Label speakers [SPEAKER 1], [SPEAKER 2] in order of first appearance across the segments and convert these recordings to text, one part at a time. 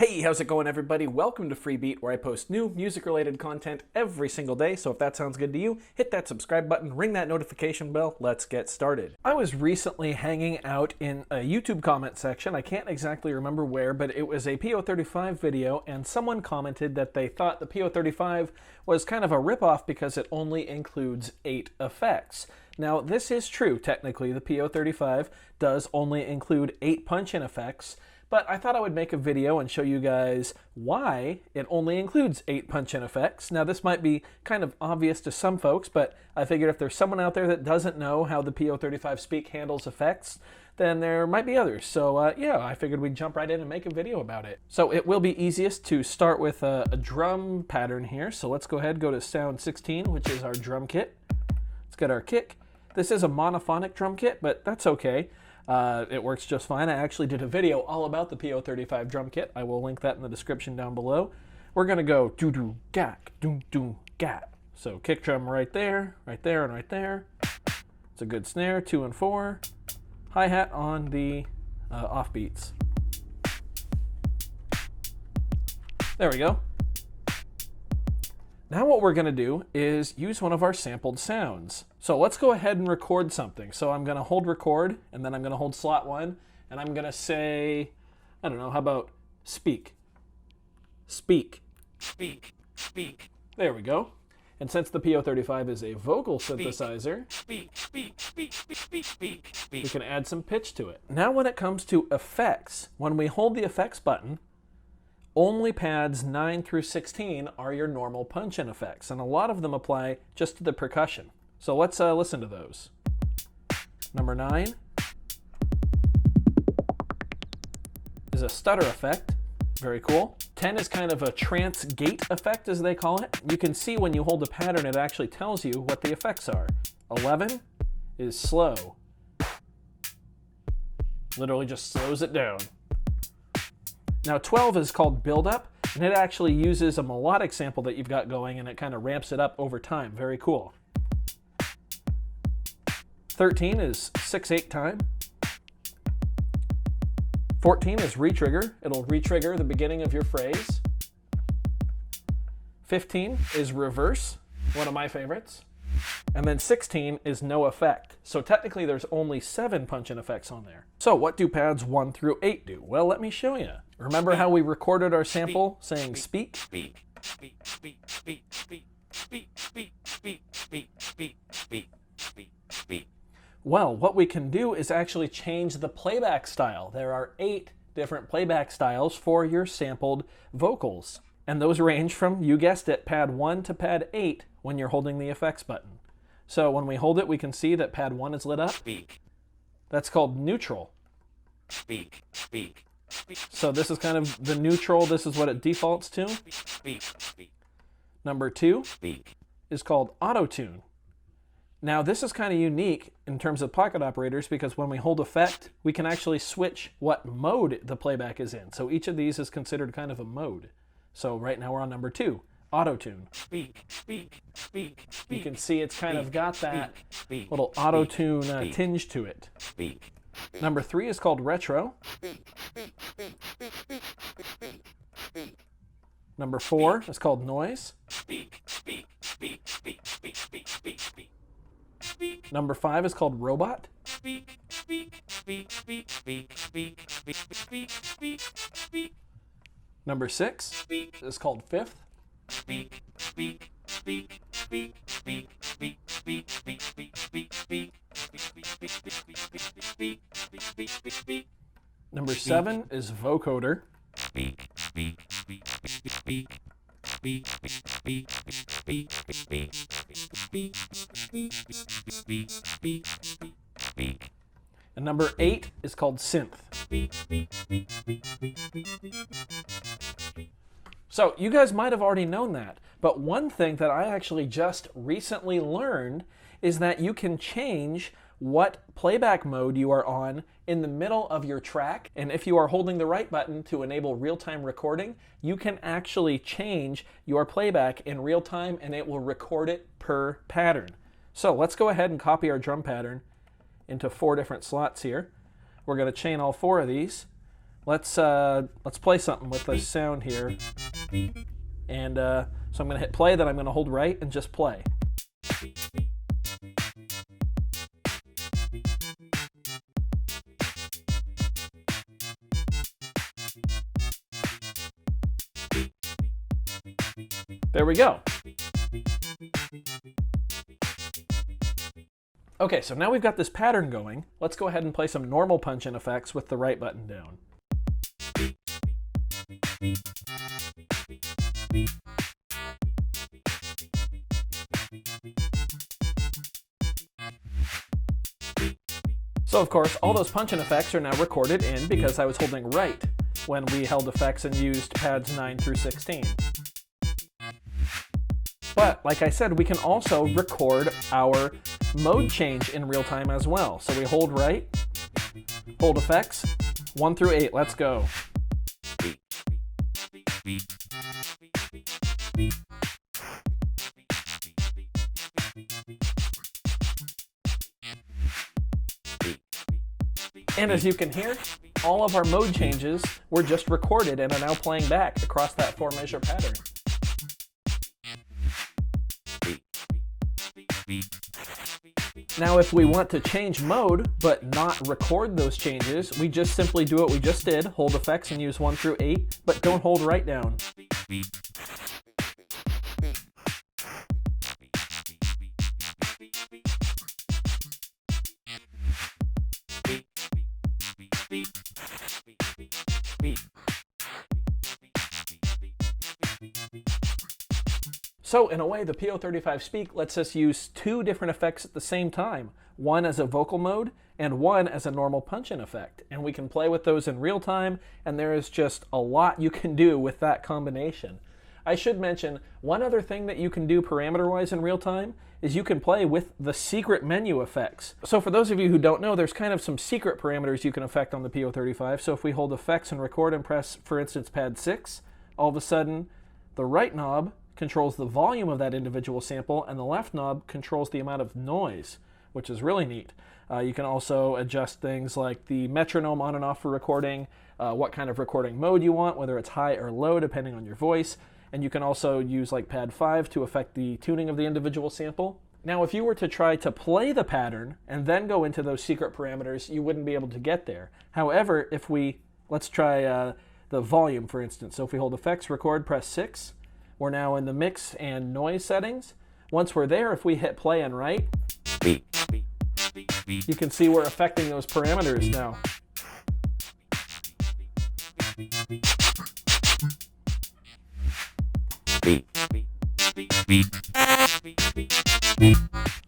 [SPEAKER 1] Hey, how's it going, everybody? Welcome to Freebeat, where I post new music-related content every single day. So if that sounds good to you, hit that subscribe button, ring that notification bell. Let's get started. I was recently hanging out in a YouTube comment section. I can't exactly remember where, but it was a PO-35 video, and someone commented that they thought the PO-35 was kind of a ripoff because it only includes 8 effects. Now, this is true. Technically, the PO-35 does only include 8 punch-in effects, but I thought I would make a video and show you guys why it only includes 8 punch-in effects. Now, this might be kind of obvious to some folks, but I figured if there's someone out there that doesn't know how the PO-35 Speak handles effects, then there might be others. So yeah, I figured we'd jump right in and make a video about it. So it will be easiest to start with a drum pattern here. So let's go ahead and go to Sound 16, which is our drum kit. Let's get our kick. This is a monophonic drum kit, but that's okay. It works just fine. I actually did a video all about the PO-35 drum kit. I will link that in the description down below. We're going to go doo-doo-gak, doo-doo-gak. So kick drum right there, and right there. It's a good snare, 2 and 4. Hi-hat on the offbeats. There we go. Now what we're going to do is use one of our sampled sounds. So let's go ahead and record something. So I'm going to hold record, and then I'm going to hold slot 1, and I'm going to say, I don't know, how about speak? Speak. Speak. Speak. There we go. And since the PO-35 is a vocal synthesizer, we can add some pitch to it. Now when it comes to effects, when we hold the effects button, only pads 9 through 16 are your normal punch-in effects, and a lot of them apply just to the percussion. So let's listen to those. Number 9 is a stutter effect. Very cool. 10 is kind of a trance gate effect, as they call it. You can see when you hold a pattern, it actually tells you what the effects are. 11 is slow. Literally just slows it down. Now 12 is called build up, and it actually uses a melodic sample that you've got going, and it kind of ramps it up over time. Very cool. 13 is 6/8 time. 14 is retrigger. It'll retrigger the beginning of your phrase. 15 is reverse, one of my favorites. And then 16 is no effect. So technically there's only 7 punch-in effects on there. So what do pads 1 through 8 do? Well, let me show you. Remember how we recorded our sample saying speak? Speak, speak, speak, speak, speak, speak, speak, speak, speak, speak, speak, speak, speak. Well, what we can do is actually change the playback style. There are 8 different playback styles for your sampled vocals. And those range from, you guessed it, pad 1 to pad 8 when you're holding the effects button. So when we hold it, we can see that pad 1 is lit up. Speak. That's called neutral. Speak, speak, speak. So this is kind of the neutral. This is what it defaults to. Speak, speak. Number 2 speak is called auto-tune. Now this is kind of unique in terms of pocket operators because when we hold effect, we can actually switch what mode the playback is in. So each of these is considered kind of a mode. So right now we're on number 2, auto-tune. Speak, speak, speak, speak. You can see it's kind of got that little auto-tune tinge to it. Speak. Number 3 is called retro. Number 4 is called noise. Speak, speak, speak, speak, speak, speak, speak, speak. Number 5 is called robot. Speak, speak, speak, speak, speak, speak, speak, speak, speak, speak. Number 6 is called fifth. Speak, speak, speak, speak, speak, speak, speak, speak, speak, speak, speak, speak, speak, speak, speak, speak, speak. Number 7 is vocoder. Speak, speak, speak, speak, speak. Speak, speak, speak, speak, speak, speak, speak, speak, speak, speak. And number 8 is called synth. So you guys might have already known that, but one thing that I actually just recently learned is that you can change what playback mode you are on in the middle of your track. And if you are holding the right button to enable real-time recording, you can actually change your playback in real time and it will record it per pattern. So let's go ahead and copy our drum pattern into 4 different slots here. We're going to chain all 4 of these. let's play something with this sound here. And so I'm going to hit play, then I'm going to hold right and just play. There we go. Okay, so now we've got this pattern going. Let's go ahead and play some normal punch-in effects with the right button down. So of course, all those punch-in effects are now recorded in because I was holding right when we held effects and used pads 9 through 16. But like I said, we can also record our mode change in real time as well. So we hold right, hold effects, 1 through 8, let's go. And as you can hear, all of our mode changes were just recorded and are now playing back across that 4-measure pattern. Now if we want to change mode but not record those changes, we just simply do what we just did, hold effects and use 1 through 8, but don't hold right down. So in a way, the PO-35 Speak lets us use 2 different effects at the same time, one as a vocal mode and one as a normal punch-in effect. And we can play with those in real time, and there is just a lot you can do with that combination. I should mention, one other thing that you can do parameter-wise in real time is you can play with the secret menu effects. So for those of you who don't know, there's kind of some secret parameters you can affect on the PO-35. So if we hold effects and record and press, for instance, pad 6, all of a sudden the right knob controls the volume of that individual sample, and the left knob controls the amount of noise, which is really neat. You can also adjust things like the metronome on and off for recording, what kind of recording mode you want, whether it's high or low, depending on your voice. And you can also use like pad 5 to affect the tuning of the individual sample. Now, if you were to try to play the pattern and then go into those secret parameters, you wouldn't be able to get there. However, if let's try the volume, for instance. So if we hold effects, record, press 6, we're now in the mix and noise settings. Once we're there, if we hit play and write, you can see we're affecting those parameters now.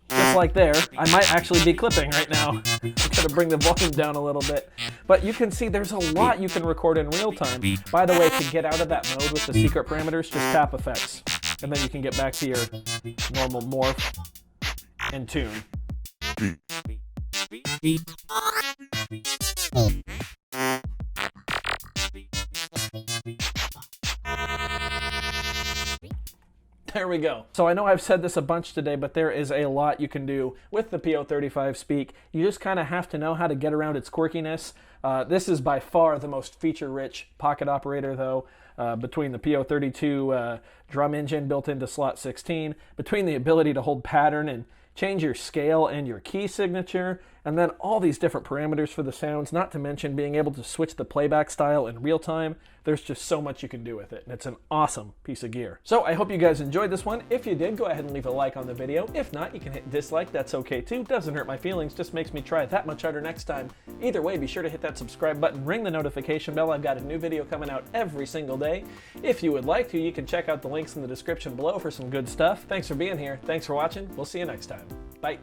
[SPEAKER 1] Just like there, I might actually be clipping right now. I'm gonna bring the volume down a little bit. But you can see there's a lot you can record in real time. By the way, to get out of that mode with the secret parameters, just tap effects. And then you can get back to your normal morph and tune. There we go. So I know I've said this a bunch today, but there is a lot you can do with the PO-35 Speak. You just kind of have to know how to get around its quirkiness. This is by far the most feature-rich pocket operator, though, between the PO-32 drum engine built into slot 16, between the ability to hold pattern and change your scale and your key signature, and then all these different parameters for the sounds, not to mention being able to switch the playback style in real time. There's just so much you can do with it, and it's an awesome piece of gear. So I hope you guys enjoyed this one. If you did, go ahead and leave a like on the video. If not, you can hit dislike, that's okay too. Doesn't hurt my feelings, just makes me try that much harder next time. Either way, be sure to hit that subscribe button, ring the notification bell. I've got a new video coming out every single day. If you would like to, you can check out the links in the description below for some good stuff. Thanks for being here. Thanks for watching. We'll see you next time. Bye.